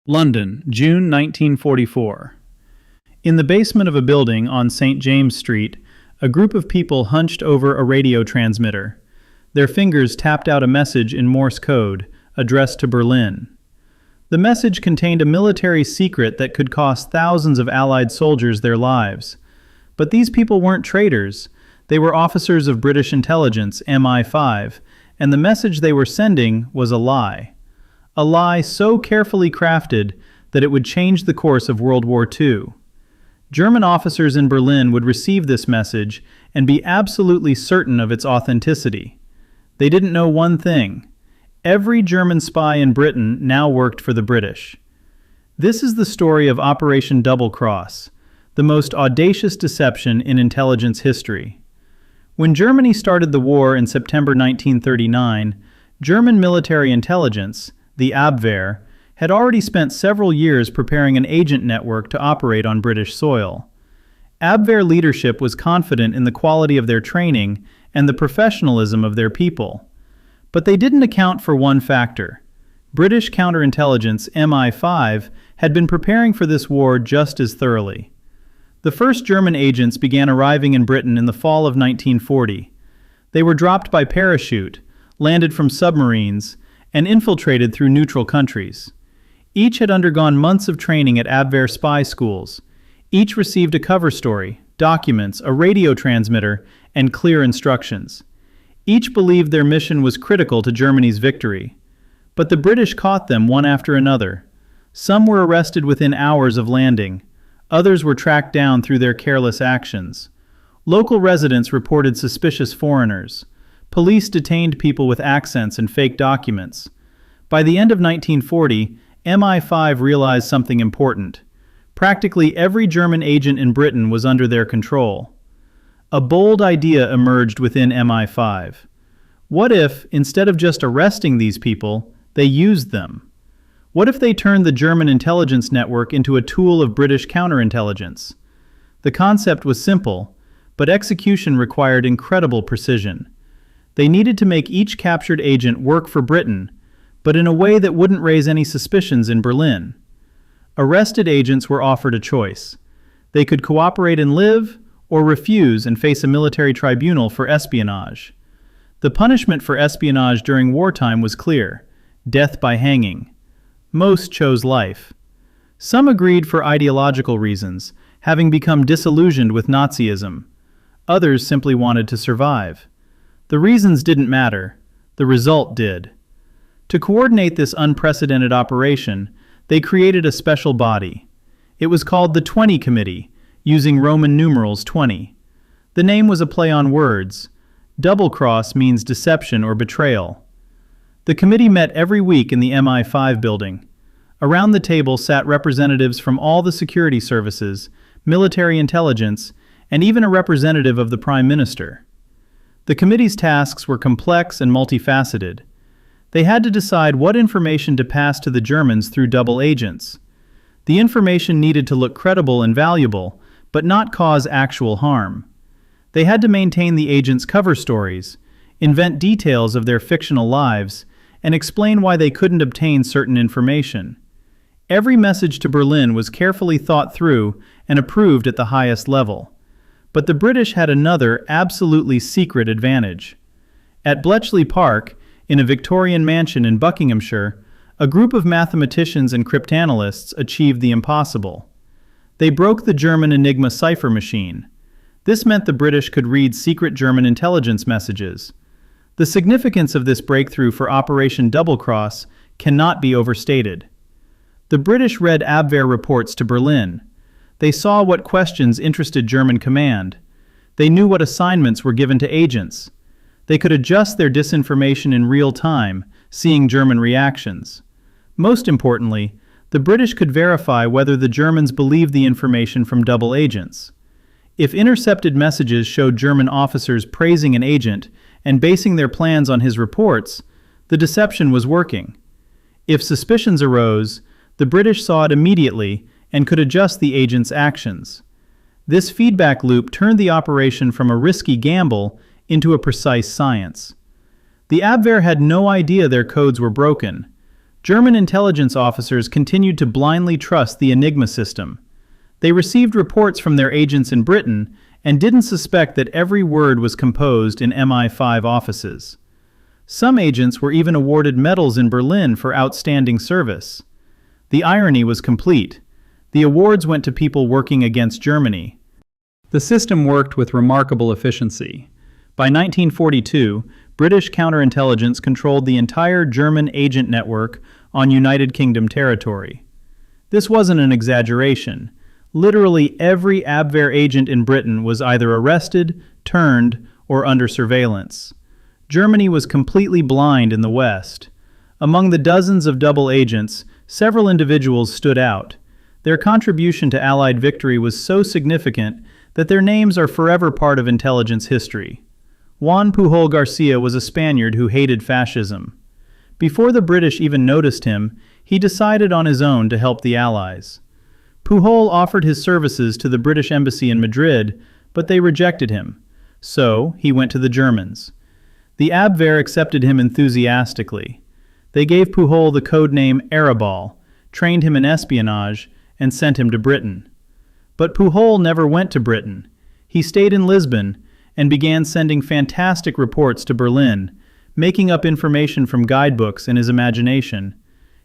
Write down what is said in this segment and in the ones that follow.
London, June 1944. In the basement of a building on St. James Street, a group of people hunched over a radio transmitter. Their fingers tapped out a message in Morse code, addressed to Berlin. The message contained a military secret that could cost thousands of Allied soldiers their lives. But these people weren't traitors. They were officers of British intelligence, MI5, and the message they were sending was a lie. A lie so carefully crafted that it would change the course of World War II. German officers in Berlin would receive this message and be absolutely certain of its authenticity. They didn't know one thing. Every German spy in Britain now worked for the British. This is the story of Operation Double Cross, the most audacious deception in intelligence history. When Germany started the war in September 1939, German military intelligence, the Abwehr, had already spent several years preparing an agent network to operate on British soil. Abwehr leadership was confident in the quality of their training and the professionalism of their people. But they didn't account for one factor. British counterintelligence, MI5, had been preparing for this war just as thoroughly. The first German agents began arriving in Britain in the fall of 1940. They were dropped by parachute, landed from submarines, and infiltrated through neutral countries. Each had undergone months of training at Abwehr spy schools. Each received a cover story, documents, a radio transmitter, and clear instructions. Each believed their mission was critical to Germany's victory. But the British caught them one after another. Some were arrested within hours of landing. Others were tracked down through their careless actions. Local residents reported suspicious foreigners. Police detained people with accents and fake documents. By the end of 1940, MI5 realized something important. Practically every German agent in Britain was under their control. A bold idea emerged within MI5. What if, instead of just arresting these people, they used them? What if they turned the German intelligence network into a tool of British counterintelligence? The concept was simple, but execution required incredible precision. They needed to make each captured agent work for Britain, but in a way that wouldn't raise any suspicions in Berlin. Arrested agents were offered a choice. They could cooperate and live, or refuse and face a military tribunal for espionage. The punishment for espionage during wartime was clear: death by hanging. Most chose life. Some agreed for ideological reasons, having become disillusioned with Nazism. Others simply wanted to survive. The reasons didn't matter. The result did. To coordinate this unprecedented operation, they created a special body. It was called the 20 Committee, using Roman numerals 20. The name was a play on words. Double cross means deception or betrayal. The committee met every week in the MI5 building. Around the table sat representatives from all the security services, military intelligence, and even a representative of the Prime Minister. The committee's tasks were complex and multifaceted. They had to decide what information to pass to the Germans through double agents. The information needed to look credible and valuable, but not cause actual harm. They had to maintain the agents' cover stories, invent details of their fictional lives, and explain why they couldn't obtain certain information. Every message to Berlin was carefully thought through and approved at the highest level. But the British had another, absolutely secret advantage. At Bletchley Park, in a Victorian mansion in Buckinghamshire, a group of mathematicians and cryptanalysts achieved the impossible. They broke the German Enigma cipher machine. This meant the British could read secret German intelligence messages. The significance of this breakthrough for Operation Double Cross cannot be overstated. The British read Abwehr reports to Berlin. They saw what questions interested German command. They knew what assignments were given to agents. They could adjust their disinformation in real time, seeing German reactions. Most importantly, the British could verify whether the Germans believed the information from double agents. If intercepted messages showed German officers praising an agent and basing their plans on his reports, the deception was working. If suspicions arose, the British saw it immediately and could adjust the agent's actions. This feedback loop turned the operation from a risky gamble into a precise science. The Abwehr had no idea their codes were broken. German intelligence officers continued to blindly trust the Enigma system. They received reports from their agents in Britain and didn't suspect that every word was composed in MI5 offices. Some agents were even awarded medals in Berlin for outstanding service. The irony was complete. The awards went to people working against Germany. The system worked with remarkable efficiency. By 1942, British counterintelligence controlled the entire German agent network on United Kingdom territory. This wasn't an exaggeration. Literally every Abwehr agent in Britain was either arrested, turned, or under surveillance. Germany was completely blind in the West. Among the dozens of double agents, several individuals stood out. Their contribution to Allied victory was so significant that their names are forever part of intelligence history. Juan Pujol Garcia was a Spaniard who hated fascism. Before the British even noticed him, he decided on his own to help the Allies. Pujol offered his services to the British embassy in Madrid, but they rejected him. So, he went to the Germans. The Abwehr accepted him enthusiastically. They gave Pujol the code name Arabal, trained him in espionage, and sent him to Britain. But Pujol never went to Britain. He stayed in Lisbon and began sending fantastic reports to Berlin, making up information from guidebooks in his imagination.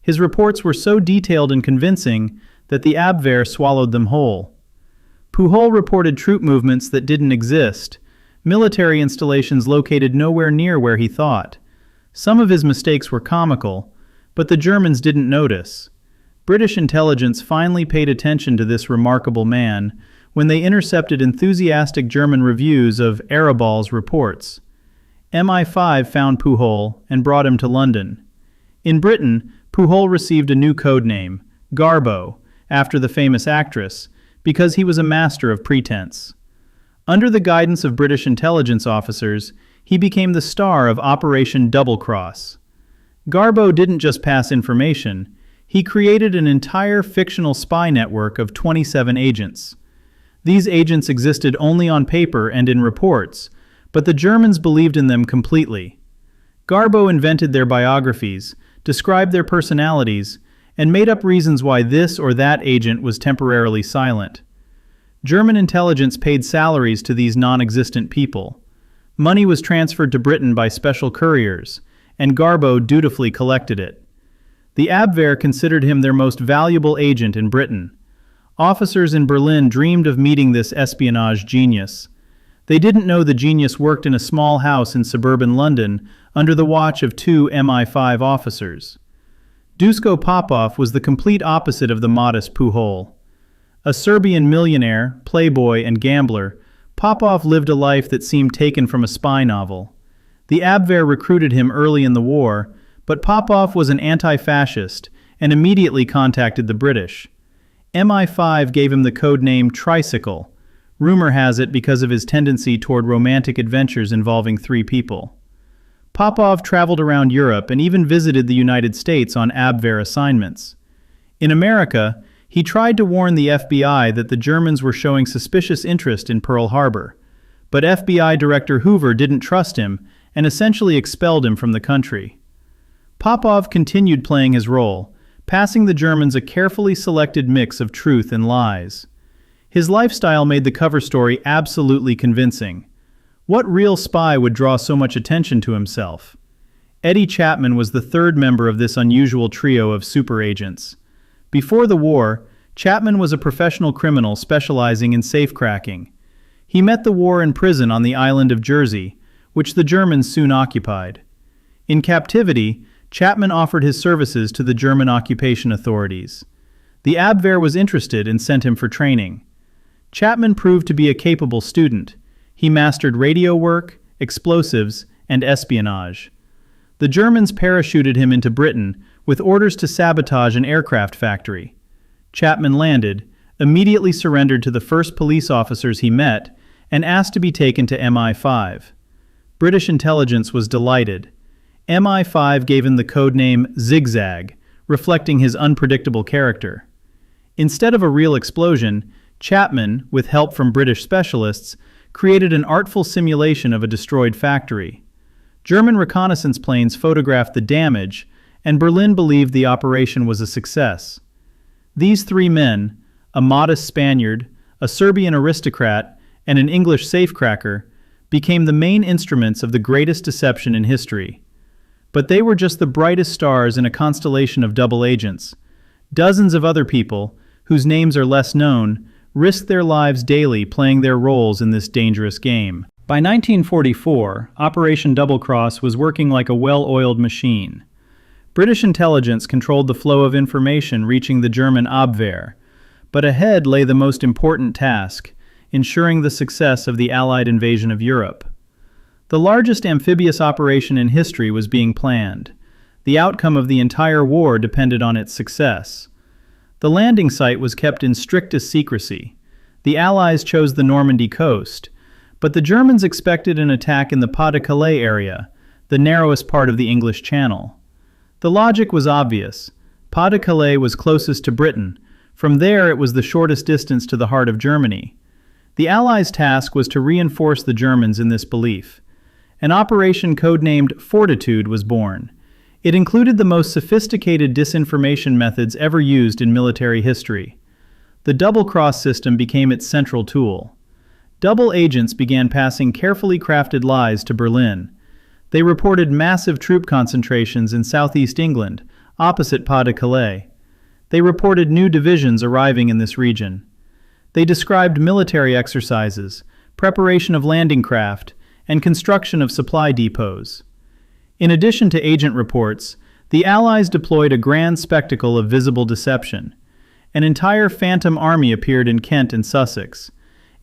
His reports were so detailed and convincing that the Abwehr swallowed them whole. Pujol reported troop movements that didn't exist, military installations located nowhere near where he thought. Some of his mistakes were comical, but the Germans didn't notice. British intelligence finally paid attention to this remarkable man when they intercepted enthusiastic German reviews of Arabal's reports. MI5 found Pujol and brought him to London. In Britain, Pujol received a new code name, Garbo, after the famous actress, because he was a master of pretense. Under the guidance of British intelligence officers, he became the star of Operation Double Cross. Garbo didn't just pass information, he created an entire fictional spy network of 27 agents. These agents existed only on paper and in reports, but the Germans believed in them completely. Garbo invented their biographies, described their personalities, and made up reasons why this or that agent was temporarily silent. German intelligence paid salaries to these non-existent people. Money was transferred to Britain by special couriers, and Garbo dutifully collected it. The Abwehr considered him their most valuable agent in Britain. Officers in Berlin dreamed of meeting this espionage genius. They didn't know the genius worked in a small house in suburban London under the watch of two MI5 officers. Duško Popov was the complete opposite of the modest Pujol. A Serbian millionaire, playboy, and gambler, Popov lived a life that seemed taken from a spy novel. The Abwehr recruited him early in the war, but Popov was an anti-fascist and immediately contacted the British. MI5 gave him the code name Tricycle. Rumor has it because of his tendency toward romantic adventures involving three people. Popov traveled around Europe and even visited the United States on Abwehr assignments. In America, he tried to warn the FBI that the Germans were showing suspicious interest in Pearl Harbor, but FBI Director Hoover didn't trust him and essentially expelled him from the country. Popov continued playing his role, passing the Germans a carefully selected mix of truth and lies. His lifestyle made the cover story absolutely convincing. What real spy would draw so much attention to himself? Eddie Chapman was the third member of this unusual trio of super agents. Before the war, Chapman was a professional criminal specializing in safecracking. He met the war in prison on the island of Jersey, which the Germans soon occupied. In captivity, Chapman offered his services to the German occupation authorities. The Abwehr was interested and sent him for training. Chapman proved to be a capable student. He mastered radio work, explosives, and espionage. The Germans parachuted him into Britain with orders to sabotage an aircraft factory. Chapman landed, immediately surrendered to the first police officers he met, and asked to be taken to MI5. British intelligence was delighted. MI5 gave him the code name Zigzag, reflecting his unpredictable character. Instead of a real explosion, Chapman, with help from British specialists, created an artful simulation of a destroyed factory. German reconnaissance planes photographed the damage, and Berlin believed the operation was a success. These three men, a modest Spaniard, a Serbian aristocrat, and an English safecracker, became the main instruments of the greatest deception in history. But they were just the brightest stars in a constellation of double agents. Dozens of other people, whose names are less known, risked their lives daily playing their roles in this dangerous game. By 1944, Operation Double Cross was working like a well-oiled machine. British intelligence controlled the flow of information reaching the German Abwehr, but ahead lay the most important task, ensuring the success of the Allied invasion of Europe. The largest amphibious operation in history was being planned. The outcome of the entire war depended on its success. The landing site was kept in strictest secrecy. The Allies chose the Normandy coast, but the Germans expected an attack in the Pas-de-Calais area, the narrowest part of the English Channel. The logic was obvious. Pas-de-Calais was closest to Britain. From there, it was the shortest distance to the heart of Germany. The Allies' task was to reinforce the Germans in this belief. An operation codenamed Fortitude was born. It included the most sophisticated disinformation methods ever used in military history. The double-cross system became its central tool. Double agents began passing carefully crafted lies to Berlin. They reported massive troop concentrations in southeast England, opposite Pas-de-Calais. They reported new divisions arriving in this region. They described military exercises, preparation of landing craft, and construction of supply depots. In addition to agent reports, the Allies deployed a grand spectacle of visible deception. An entire phantom army appeared in Kent and Sussex.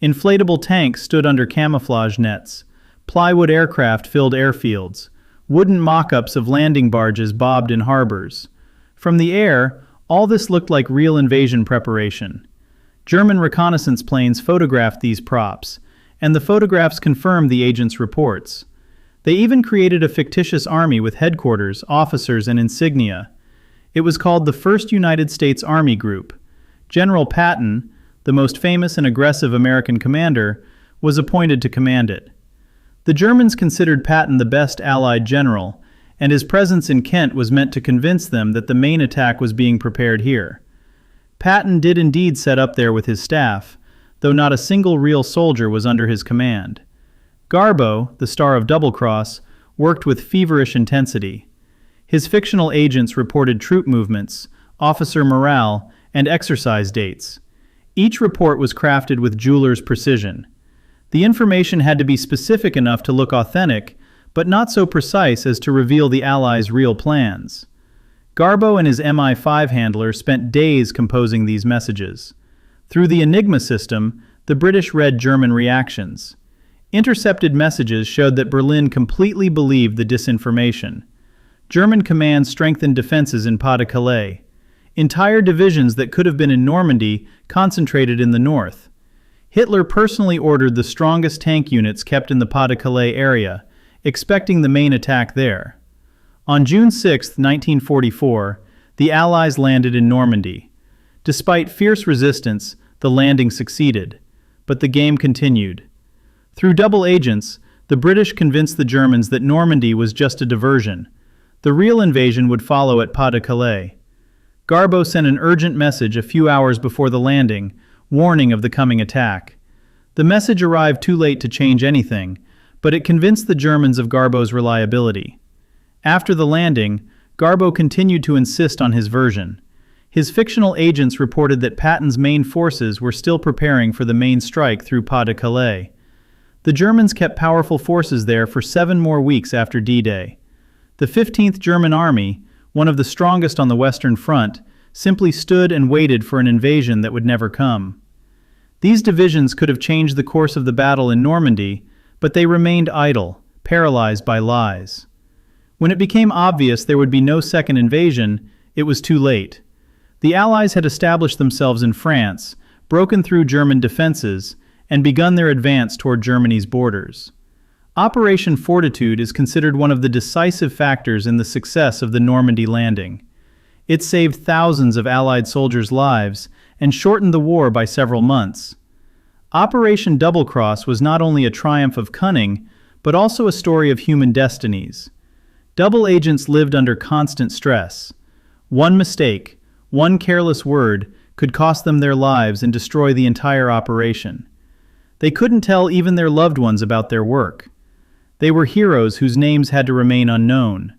Inflatable tanks stood under camouflage nets. Plywood aircraft filled airfields. Wooden mock-ups of landing barges bobbed in harbors. From the air, all this looked like real invasion preparation. German reconnaissance planes photographed these props, and the photographs confirmed the agents' reports. They even created a fictitious army with headquarters, officers, and insignia. It was called the 1st United States Army Group. General Patton, the most famous and aggressive American commander, was appointed to command it. The Germans considered Patton the best Allied general, and his presence in Kent was meant to convince them that the main attack was being prepared here. Patton did indeed set up there with his staff, though not a single real soldier was under his command. Garbo, the star of Double Cross, worked with feverish intensity. His fictional agents reported troop movements, officer morale, and exercise dates. Each report was crafted with jeweler's precision. The information had to be specific enough to look authentic, but not so precise as to reveal the Allies' real plans. Garbo and his MI5 handler spent days composing these messages. Through the Enigma system, the British read German reactions. Intercepted messages showed that Berlin completely believed the disinformation. German commands strengthened defenses in Pas-de-Calais. Entire divisions that could have been in Normandy concentrated in the north. Hitler personally ordered the strongest tank units kept in the Pas-de-Calais area, expecting the main attack there. On June 6, 1944, the Allies landed in Normandy. Despite fierce resistance, the landing succeeded, but the game continued. Through double agents, the British convinced the Germans that Normandy was just a diversion. The real invasion would follow at Pas-de-Calais. Garbo sent an urgent message a few hours before the landing, warning of the coming attack. The message arrived too late to change anything, but it convinced the Germans of Garbo's reliability. After the landing, Garbo continued to insist on his version. His fictional agents reported that Patton's main forces were still preparing for the main strike through Pas-de-Calais. The Germans kept powerful forces there for 7 more weeks after D-Day. The 15th German Army, one of the strongest on the Western Front, simply stood and waited for an invasion that would never come. These divisions could have changed the course of the battle in Normandy, but they remained idle, paralyzed by lies. When it became obvious there would be no second invasion, it was too late. The Allies had established themselves in France, broken through German defenses, and begun their advance toward Germany's borders. Operation Fortitude is considered one of the decisive factors in the success of the Normandy landing. It saved thousands of Allied soldiers' lives and shortened the war by several months. Operation Double Cross was not only a triumph of cunning, but also a story of human destinies. Double agents lived under constant stress. One mistake, one careless word, could cost them their lives and destroy the entire operation. They couldn't tell even their loved ones about their work. They were heroes whose names had to remain unknown.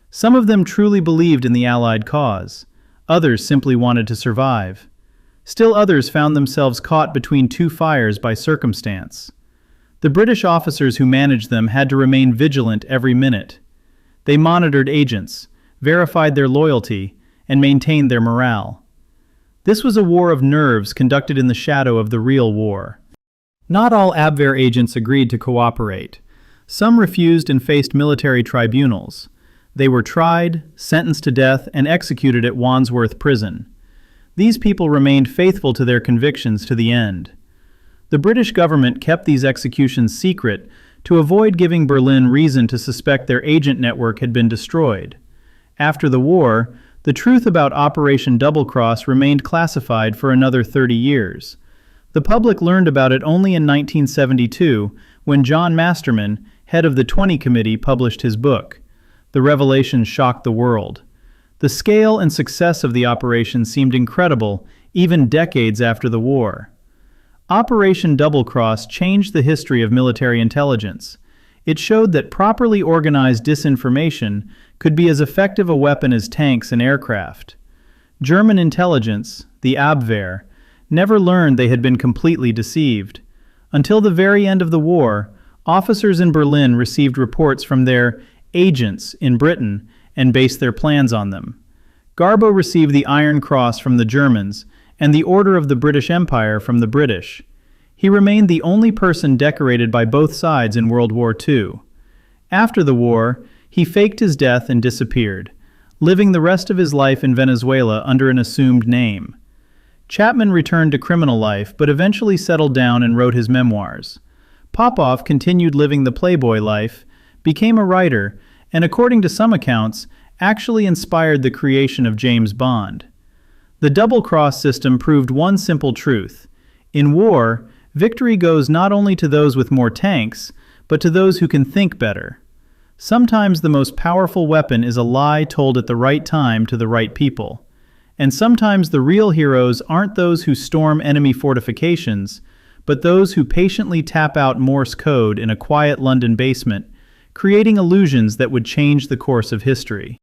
Some of them truly believed in the Allied cause. Others simply wanted to survive. Still others found themselves caught between two fires by circumstance. The British officers who managed them had to remain vigilant every minute. They monitored agents, verified their loyalty, and maintained their morale. This was a war of nerves conducted in the shadow of the real war. Not all Abwehr agents agreed to cooperate. Some refused and faced military tribunals. They were tried, sentenced to death, and executed at Wandsworth Prison. These people remained faithful to their convictions to the end. The British government kept these executions secret to avoid giving Berlin reason to suspect their agent network had been destroyed. After the war, the truth about Operation Double Cross remained classified for another 30 years. The public learned about it only in 1972 when John Masterman, head of the 20 Committee, published his book. The revelation shocked the world. The scale and success of the operation seemed incredible even decades after the war. Operation Double Cross changed the history of military intelligence. It showed that properly organized disinformation could be as effective a weapon as tanks and aircraft. German intelligence, the Abwehr, never learned they had been completely deceived. Until the very end of the war, officers in Berlin received reports from their agents in Britain and based their plans on them. Garbo received the Iron Cross from the Germans and the Order of the British Empire from the British. He remained the only person decorated by both sides in World War II. After the war, he faked his death and disappeared, living the rest of his life in Venezuela under an assumed name. Chapman returned to criminal life but eventually settled down and wrote his memoirs. Popov continued living the playboy life, became a writer, and according to some accounts, actually inspired the creation of James Bond. The double-cross system proved one simple truth. In war, victory goes not only to those with more tanks, but to those who can think better. Sometimes the most powerful weapon is a lie told at the right time to the right people. And sometimes the real heroes aren't those who storm enemy fortifications, but those who patiently tap out Morse code in a quiet London basement, creating illusions that would change the course of history.